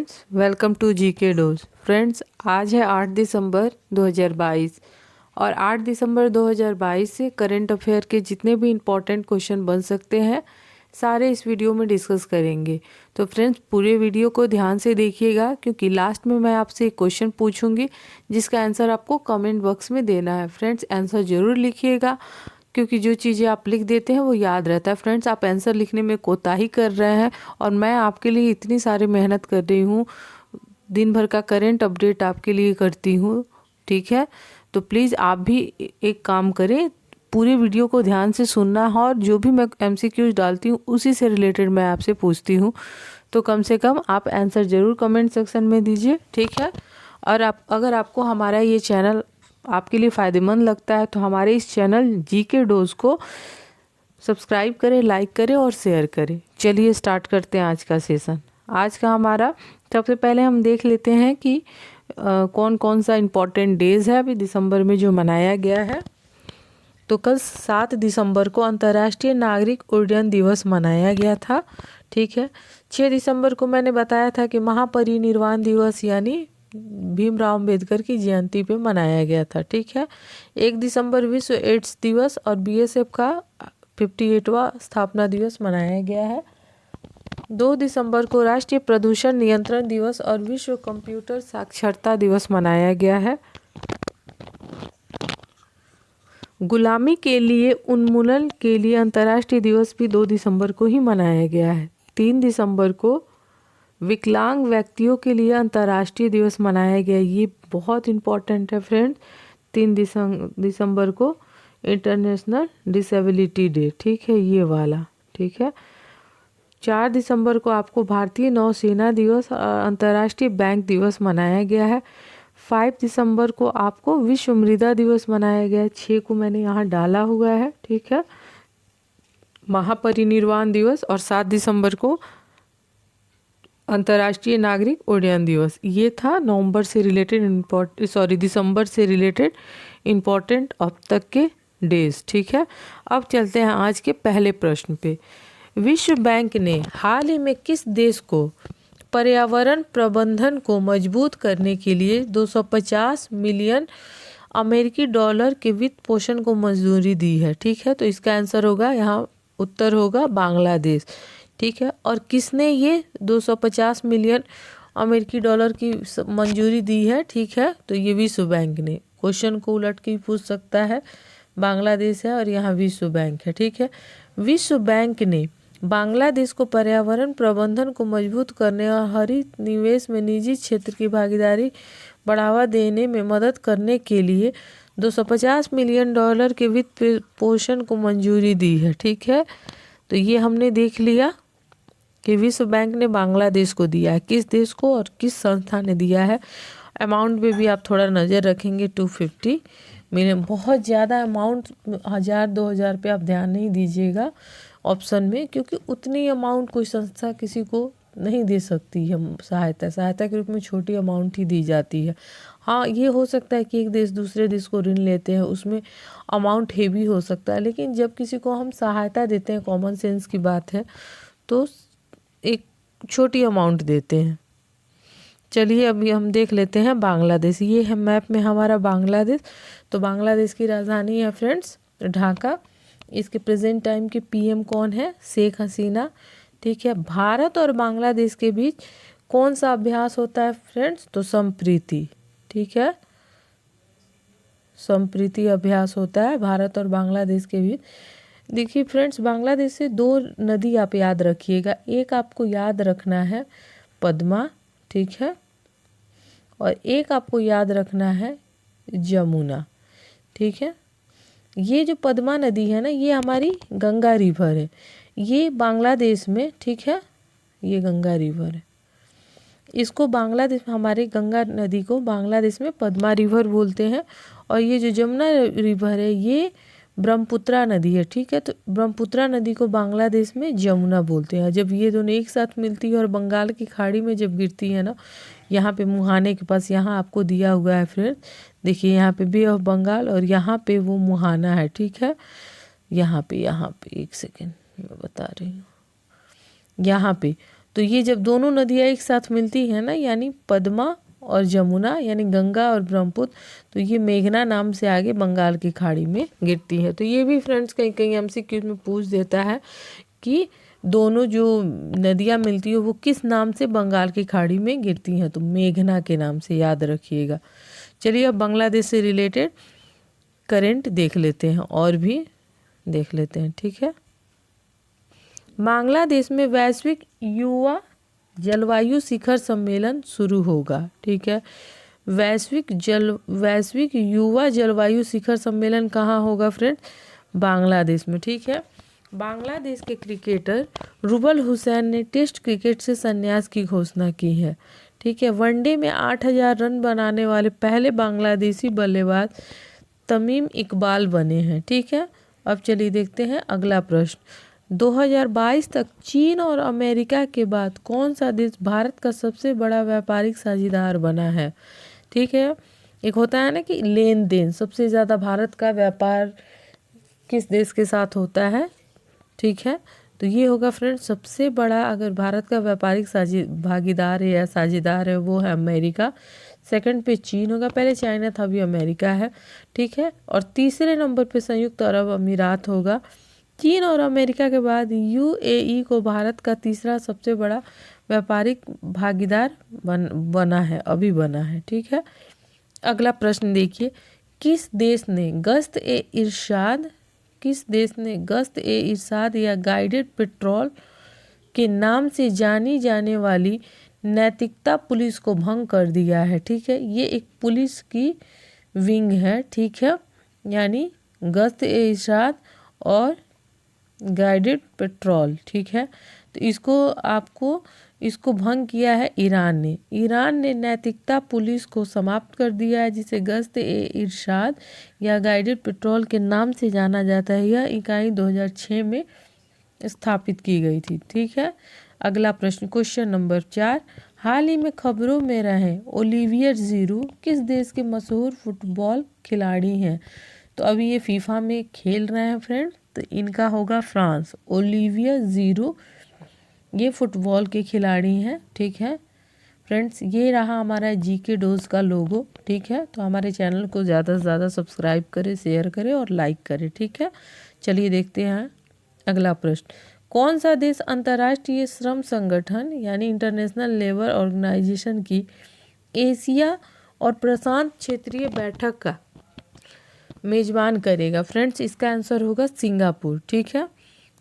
Friends, welcome to GK dose. Friends, आज है 8 दिसंबर 2022 और 8 दिसंबर 2022 से करंट अफेयर के जितने भी इम्पोर्टेंट क्वेश्चन बन सकते हैं सारे इस वीडियो में डिस्कस करेंगे। तो फ्रेंड्स, पूरे वीडियो को ध्यान से देखिएगा क्योंकि लास्ट में मैं आपसे एक क्वेश्चन पूछूंगी जिसका आंसर आपको कमेंट बॉक्स में देना है। फ्रेंड्स, आंसर ज़रूर लिखिएगा क्योंकि जो चीज़ें आप लिख देते हैं वो याद रहता है। फ्रेंड्स, आप आंसर लिखने में कोताही कर रहे हैं और मैं आपके लिए इतनी सारी मेहनत कर रही हूँ, दिन भर का करंट अपडेट आपके लिए करती हूँ, ठीक है। तो प्लीज़ आप भी एक काम करें, पूरे वीडियो को ध्यान से सुनना है और जो भी मैं MCQs डालती हूँ उसी से रिलेटेड मैं आपसे पूछती हूँ। तो कम से कम आप आंसर ज़रूर कमेंट सेक्शन में दीजिए, ठीक है। और अगर आपको हमारा ये चैनल आपके लिए फ़ायदेमंद लगता है तो हमारे इस चैनल जीके डोज को सब्सक्राइब करें, लाइक करें और शेयर करें। चलिए स्टार्ट करते हैं आज का सेशन। आज का हमारा सबसे पहले हम देख लेते हैं कि कौन कौन सा इम्पोर्टेंट डेज़ है अभी दिसंबर में जो मनाया गया है। तो कल 7 दिसंबर को अंतर्राष्ट्रीय नागरिक उड्डयन दिवस मनाया गया था, ठीक है। 6 दिसंबर को मैंने बताया था कि महापरिनिर्वाण दिवस यानी भीमराव अम्बेडकर की जयंती पे मनाया गया था, ठीक है। 1 दिसंबर विश्व एड्स दिवस और BSF का 58वां स्थापना दिवस मनाया गया है। 2 दिसंबर को राष्ट्रीय प्रदूषण नियंत्रण दिवस और विश्व कंप्यूटर साक्षरता दिवस मनाया गया है। गुलामी के लिए उन्मूलन के लिए अंतर्राष्ट्रीय दिवस भी 2 दिसंबर को ही मनाया गया है। 3 दिसंबर को विकलांग व्यक्तियों के लिए अंतर्राष्ट्रीय दिवस मनाया गया। ये बहुत इम्पोर्टेंट है फ्रेंड्स। 3 दिसंबर को इंटरनेशनल डिसेबिलिटी डे, ठीक है, ये वाला, ठीक है। 4 दिसंबर को आपको भारतीय नौसेना दिवस अंतर्राष्ट्रीय बैंक दिवस मनाया गया है। 5 दिसंबर को आपको विश्व मृदा दिवस मनाया गया है। 6 को मैंने यहाँ डाला हुआ है, ठीक है, महापरिनिर्वाण दिवस। और 7 दिसंबर को अंतर्राष्ट्रीय नागरिक उड्डयन दिवस। ये था दिसंबर से रिलेटेड इम्पोर्टेंट अब तक के डेज, ठीक है। अब चलते हैं आज के पहले प्रश्न पे। विश्व बैंक ने हाल ही में किस देश को पर्यावरण प्रबंधन को मजबूत करने के लिए 250 मिलियन अमेरिकी डॉलर के वित्त पोषण को मंजूरी दी है, ठीक है। तो इसका आंसर होगा, यहाँ उत्तर होगा बांग्लादेश, ठीक है। और किसने ये 250 मिलियन अमेरिकी डॉलर की मंजूरी दी है, ठीक है, तो ये विश्व बैंक ने। क्वेश्चन को उलट के पूछ सकता है, बांग्लादेश है और यहाँ विश्व बैंक है, ठीक है। विश्व बैंक ने बांग्लादेश को पर्यावरण प्रबंधन को मजबूत करने और हरित निवेश में निजी क्षेत्र की भागीदारी बढ़ावा देने में मदद करने के लिए 250 मिलियन डॉलर के वित्त पोषण को मंजूरी दी है, ठीक है। तो ये हमने देख लिया कि विश्व बैंक ने बांग्लादेश को दिया है, किस देश को और किस संस्था ने दिया है। अमाउंट पे भी आप थोड़ा नज़र रखेंगे, 250 मिलियन। बहुत ज़्यादा अमाउंट 1000-2000 पे आप ध्यान नहीं दीजिएगा ऑप्शन में, क्योंकि उतनी अमाउंट कोई संस्था किसी को नहीं दे सकती है। सहायता के रूप में छोटी अमाउंट ही दी जाती है। हाँ, ये हो सकता है कि एक देश दूसरे देश को ऋण लेते हैं, उसमें अमाउंट हेवी हो सकता है, लेकिन जब किसी को हम सहायता देते हैं, कॉमन सेंस की बात है, तो एक छोटी अमाउंट देते हैं। चलिए अभी हम देख लेते हैं बांग्लादेश। ये है मैप में हमारा बांग्लादेश। तो बांग्लादेश की राजधानी है फ्रेंड्स ढाका। इसके प्रेजेंट टाइम के PM कौन है? शेख हसीना, ठीक है। भारत और बांग्लादेश के बीच कौन सा अभ्यास होता है फ्रेंड्स? तो संप्रीति, ठीक है, संप्रीति अभ्यास होता है भारत और बांग्लादेश के बीच। देखिए फ्रेंड्स, बांग्लादेश से 2 नदी आप याद रखिएगा। एक आपको याद रखना है पद्मा, ठीक है, और एक आपको याद रखना है जमुना, ठीक है। ये जो पद्मा नदी है ना, ये हमारी गंगा रिवर है, ये बांग्लादेश में, ठीक है, ये गंगा रिवर है। इसको बांग्लादेश, हमारे गंगा नदी को बांग्लादेश में पद्मा रिवर बोलते हैं। और ये जो जमुना रिवर है ये ब्रह्मपुत्रा नदी है, ठीक है। तो ब्रह्मपुत्रा नदी को बांग्लादेश में जमुना बोलते हैं। जब ये दोनों एक साथ मिलती है और बंगाल की खाड़ी में जब गिरती है ना, यहाँ पे मुहाने के पास, यहाँ आपको दिया हुआ है फ्रेंड, देखिए यहाँ पे बे ऑफ बंगाल और यहाँ पे वो मुहाना है, ठीक है। यहाँ पे एक सेकेंड मैं बता रही हूँ, यहाँ पे तो ये जब दोनों नदियाँ एक साथ मिलती हैं ना, यानी पद्मा और जमुना, यानी गंगा और ब्रह्मपुत्र, तो ये मेघना नाम से आगे बंगाल की खाड़ी में गिरती है। तो ये भी फ्रेंड्स कहीं कहीं एमसीक्यू में पूछ देता है कि दोनों जो नदियाँ मिलती है वो किस नाम से बंगाल की खाड़ी में गिरती हैं, तो मेघना के नाम से, याद रखिएगा। चलिए अब बांग्लादेश से रिलेटेड करंट देख लेते हैं और भी देख लेते हैं, ठीक है। बांग्लादेश में वैश्विक युवा जलवायु शिखर सम्मेलन शुरू होगा, ठीक है। वैश्विक युवा जलवायु शिखर सम्मेलन कहाँ होगा फ्रेंड्स? बांग्लादेश में, ठीक है। बांग्लादेश के क्रिकेटर रुबल हुसैन ने टेस्ट क्रिकेट से संन्यास की घोषणा की है, ठीक है। वनडे में 8000 रन बनाने वाले पहले बांग्लादेशी बल्लेबाज तमीम इकबाल बने हैं, ठीक है। अब चलिए देखते हैं अगला प्रश्न। 2022 तक चीन और अमेरिका के बाद कौन सा देश भारत का सबसे बड़ा व्यापारिक साझेदार बना है, ठीक है। एक होता है ना कि लेन देन, सबसे ज़्यादा भारत का व्यापार किस देश के साथ होता है, ठीक है। तो ये होगा फ्रेंड्स सबसे बड़ा, अगर भारत का व्यापारिक भागीदार है या साझेदार है, वो है अमेरिका। सेकंड पे चीन होगा, पहले चाइना था, अभी अमेरिका है, ठीक है। और तीसरे नंबर पे संयुक्त अरब अमीरात होगा। चीन और अमेरिका के बाद यूएई को भारत का तीसरा सबसे बड़ा व्यापारिक भागीदार बना है, अभी बना है, ठीक है। अगला प्रश्न देखिए, किस देश ने गश्त ए इरशाद या गाइडेड पेट्रोल के नाम से जानी जाने वाली नैतिकता पुलिस को भंग कर दिया है, ठीक है। ये एक पुलिस की विंग है, ठीक है, यानी गश्त ए इरशाद और गाइडेड पेट्रोल, ठीक है। तो इसको भंग किया है ईरान ने नैतिकता पुलिस को समाप्त कर दिया है, जिसे गश्त ए इरशाद या गाइडेड पेट्रोल के नाम से जाना जाता है। यह इकाई 2006 में स्थापित की गई थी, ठीक है। अगला प्रश्न, क्वेश्चन नंबर 4, हाल ही में खबरों में रहे ओलिवियर जीरू किस देश के मशहूर फुटबॉल खिलाड़ी हैं? तो अभी ये फीफा में खेल रहे हैं फ्रेंड, तो इनका होगा फ्रांस। ओलिवियर जीरू ये फुटबॉल के खिलाड़ी हैं, ठीक है फ्रेंड्स। ये रहा हमारा जीके डोज का लोगो, ठीक है। तो हमारे चैनल को ज़्यादा से ज़्यादा सब्सक्राइब करें, शेयर करें और लाइक करें, ठीक है। चलिए देखते हैं अगला प्रश्न, कौन सा देश अंतर्राष्ट्रीय श्रम संगठन यानी इंटरनेशनल लेबर ऑर्गेनाइजेशन की एशिया और प्रशांत क्षेत्रीय बैठक का मेजबान करेगा? फ्रेंड्स इसका आंसर होगा सिंगापुर, ठीक है।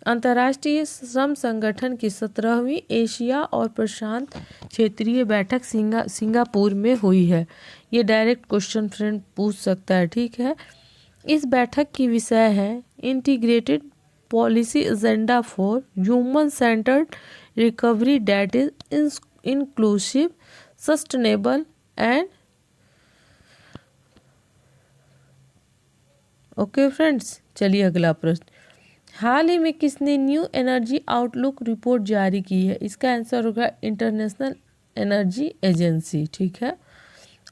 अंतर्राष्ट्रीय श्रम संगठन की 17वीं एशिया और प्रशांत क्षेत्रीय बैठक सिंगापुर में हुई है। ये डायरेक्ट क्वेश्चन फ्रेंड पूछ सकता है, ठीक है। इस बैठक की विषय है integrated policy agenda for human centred recovery that is inclusive, sustainable and okay friends. चलिए अगला प्रश्न, हाल ही में किसने न्यू एनर्जी आउटलुक रिपोर्ट जारी की है? इसका आंसर होगा इंटरनेशनल एनर्जी एजेंसी, ठीक है।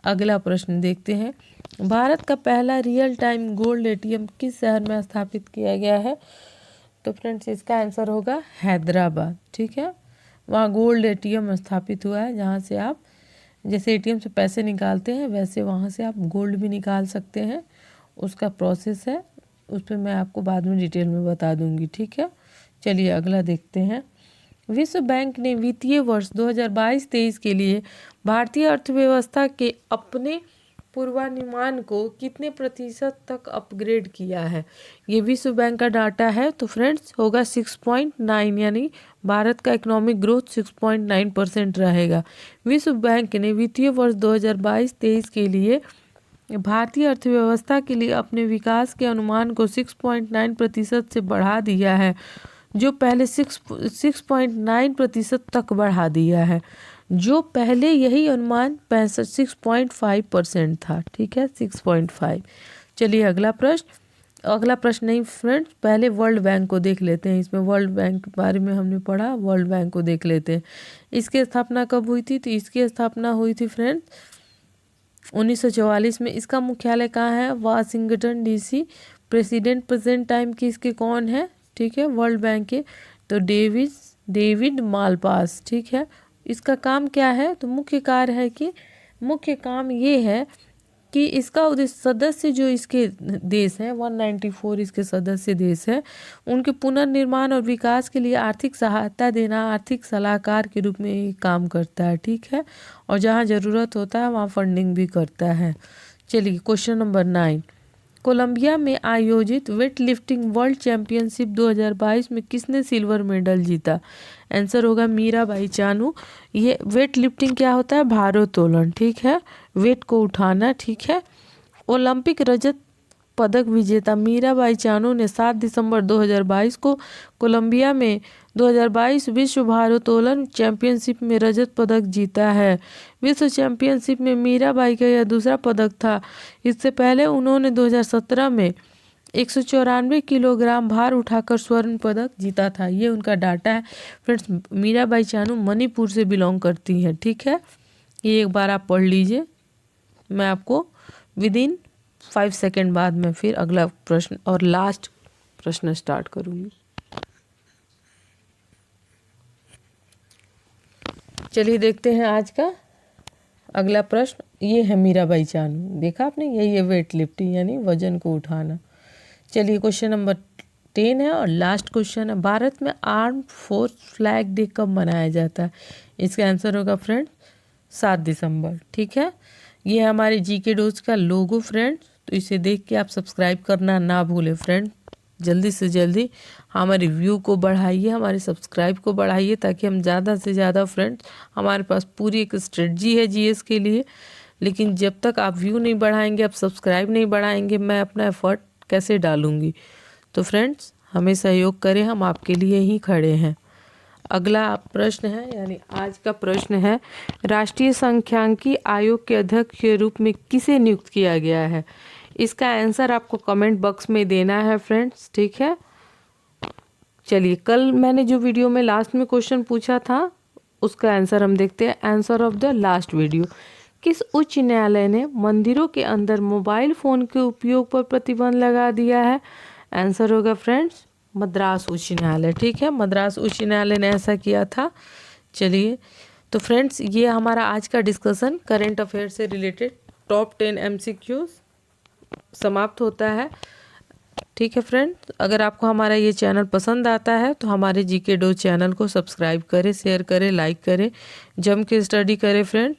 अगला प्रश्न देखते हैं, भारत का पहला रियल टाइम गोल्ड एटीएम किस शहर में स्थापित किया गया है? तो फ्रेंड्स इसका आंसर होगा हैदराबाद, ठीक है। वहाँ गोल्ड एटीएम स्थापित हुआ है, जहाँ से आप जैसे एटीएम से पैसे निकालते हैं वैसे वहाँ से आप गोल्ड भी निकाल सकते हैं। उसका प्रोसेस है, उस पर मैं आपको बाद में डिटेल में बता दूंगी, ठीक है। चलिए अगला देखते हैं, विश्व बैंक ने वित्तीय वर्ष 2022-23 के लिए भारतीय अर्थव्यवस्था के अपने पूर्वानुमान को कितने प्रतिशत तक अपग्रेड किया है? ये विश्व बैंक का डाटा है, तो फ्रेंड्स होगा 6.9, यानी भारत का इकोनॉमिक ग्रोथ 6.9% रहेगा। विश्व बैंक ने वित्तीय वर्ष 2022-23 के लिए भारतीय अर्थव्यवस्था के लिए अपने विकास के अनुमान को 6.9% से बढ़ा दिया है, जो पहले 6.9% तक बढ़ा दिया है, जो पहले यही अनुमान 6.5% था, ठीक है, 6.5। चलिए अगला प्रश्न नहीं फ्रेंड्स, पहले वर्ल्ड बैंक को देख लेते हैं। इसमें वर्ल्ड बैंक के बारे में हमने पढ़ा, वर्ल्ड बैंक को देख लेते हैं। इसकी स्थापना कब हुई थी? तो इसकी स्थापना हुई थी फ्रेंड्स 1944 में। इसका मुख्यालय कहाँ है? Washington DC. President present time की इसके कौन है? ठीक है, वर्ल्ड बैंक के तो डेविड डेविड मालपास, ठीक है। इसका काम क्या है? तो मुख्य कार्य है कि मुख्य काम ये है कि इसका उद्देश्य सदस्य जो इसके देश हैं 194 इसके सदस्य देश हैं उनके पुनर्निर्माण और विकास के लिए आर्थिक सहायता देना, आर्थिक सलाहकार के रूप में ये काम करता है, ठीक है। और जहाँ ज़रूरत होता है वहाँ फंडिंग भी करता है। चलिए क्वेश्चन नंबर 9, कोलंबिया में आयोजित वेट लिफ्टिंग वर्ल्ड चैंपियनशिप 2022 में किसने सिल्वर मेडल जीता? आंसर होगा मीराबाई चानू। ये वेट लिफ्टिंग क्या होता है? भारोत्तोलन, ठीक है, वेट को उठाना, ठीक है। ओलंपिक रजत पदक विजेता मीराबाई चानू ने 7 दिसंबर 2022 को कोलंबिया में 2022 विश्व भारोत्तोलन चैंपियनशिप में रजत पदक जीता है। विश्व चैंपियनशिप में मीराबाई का यह दूसरा पदक था। इससे पहले उन्होंने 2017 में 194 किलोग्राम भार उठाकर स्वर्ण पदक जीता था। ये उनका डाटा है फ्रेंड्स। मीराबाई चानू मणिपुर से बिलोंग करती हैं, ठीक है। ये एक बार आप पढ़ लीजिए। मैं आपको विदिन 5 सेकेंड बाद में फिर अगला प्रश्न और लास्ट प्रश्न स्टार्ट करूँगी। चलिए देखते हैं आज का अगला प्रश्न। ये है मीराबाई चानू, देखा आपने, यही है वेट लिफ्टिंग यानी वजन को उठाना। चलिए क्वेश्चन नंबर 10 है और लास्ट क्वेश्चन है। भारत में आर्म फोर्स फ्लैग डे कब मनाया जाता है? इसका आंसर होगा फ्रेंड्स 7 दिसंबर, ठीक है। ये है हमारे जीके डोज का लोगो फ्रेंड्स, तो इसे देख के आप सब्सक्राइब करना ना भूलें फ्रेंड। जल्दी से जल्दी हमारे व्यू को बढ़ाइए, हमारे सब्सक्राइब को बढ़ाइए, ताकि हम ज़्यादा से ज़्यादा फ्रेंड्स, हमारे पास पूरी एक स्ट्रेटजी है जीएस के लिए, लेकिन जब तक आप व्यू नहीं बढ़ाएंगे, आप सब्सक्राइब नहीं बढ़ाएंगे, मैं अपना एफर्ट कैसे डालूंगी? तो फ्रेंड्स हमें सहयोग करें, हम आपके लिए ही खड़े हैं। अगला प्रश्न है, यानी आज का प्रश्न है, राष्ट्रीय सांख्यिकी आयोग के अध्यक्ष के रूप में किसे नियुक्त किया गया है? इसका आंसर आपको कमेंट बॉक्स में देना है फ्रेंड्स, ठीक है। चलिए कल मैंने जो वीडियो में लास्ट में क्वेश्चन पूछा था उसका आंसर हम देखते हैं। Answer of the last video, किस उच्च न्यायालय ने मंदिरों के अंदर मोबाइल फ़ोन के उपयोग पर प्रतिबंध लगा दिया है? आंसर होगा फ्रेंड्स मद्रास उच्च न्यायालय, ठीक है। मद्रास उच्च न्यायालय ने ऐसा किया था। चलिए तो फ्रेंड्स ये हमारा आज का डिस्कशन करेंट अफेयर से रिलेटेड टॉप 10 MCQs समाप्त होता है, ठीक है फ्रेंड। अगर आपको हमारा ये चैनल पसंद आता है तो हमारे जीके डोज चैनल को सब्सक्राइब करें, शेयर करें, लाइक करें, जम के स्टडी करें फ्रेंड।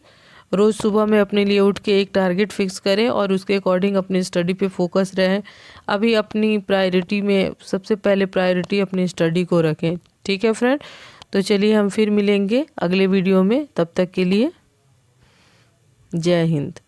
रोज़ सुबह में अपने लिए उठ के एक टारगेट फिक्स करें और उसके अकॉर्डिंग अपनी स्टडी पे फोकस रहें। अभी अपनी प्रायोरिटी में सबसे पहले प्रायोरिटी अपनी स्टडी को रखें, ठीक है फ्रेंड। तो चलिए हम फिर मिलेंगे अगले वीडियो में, तब तक के लिए जय हिंद।